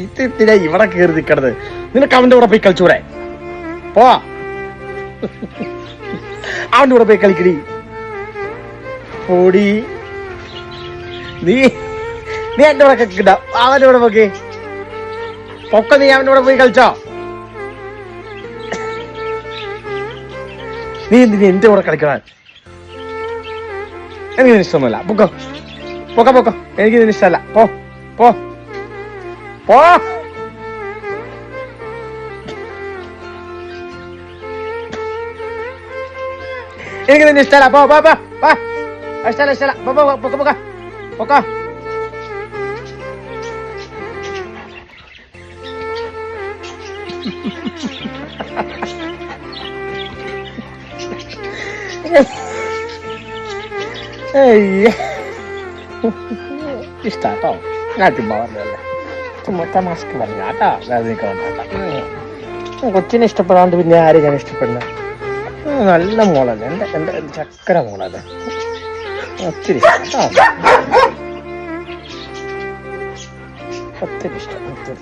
ഇതെന്തിനാ ഇവിടെ കയറി നിൽക്കണത്? നിനക്ക് അവന്റെ കൂടെ പോയി കളിച്ചൂടെ? പോ, അവന്റെ കൂടെ പോയി കളിക്കടി. പോടി, നീ നീ എന്റെ കൂടെ കളിക്കണ്ട, അവന്റെ കൂടെ പോക്കി പൊക്ക. നീ അവന്റെ കൂടെ പോയി കളിച്ചോ. നീ എന്തിനാ എന്റെ കൂടെ കളിക്കണ? എനിക്ക് നിന്നെ ഇഷ്ടമൊന്നുമില്ല. പൊക്കോ പൊക്കോ പൊക്കോ, എനിക്ക് നിന്നെ ഇഷ്ടമല്ല. പോ പോ പോ. എനിക്ക് നിന്നെ ഇഷ്ടമല്ല. പോ പോ പോ പോ. ഇഷ്ടമല്ല ഇഷ്ടമല്ല. പോ പോ പൊക്കോ പൊക്കോ പൊക്കോ. ഇഷ്ടാട്ടോ, ഞാൻ ചുമ്മാ പറഞ്ഞല്ലേ, ചുമ്മാ തമാശക്ക് പറഞ്ഞ കേട്ടോ. കൊച്ചിനെ ഇഷ്ടപ്പെടാണ്ട് പിന്നെ ആരും ഞാൻ ഇഷ്ടപ്പെടില്ല. നല്ല മോളല്ലേ, എന്റെ എന്റെ ചക്കര മോളല്ലേ, ഒത്തിരി ഇഷ്ടം കേട്ടോ, ഒത്തിരി ഇഷ്ടം, ഒത്തിരി.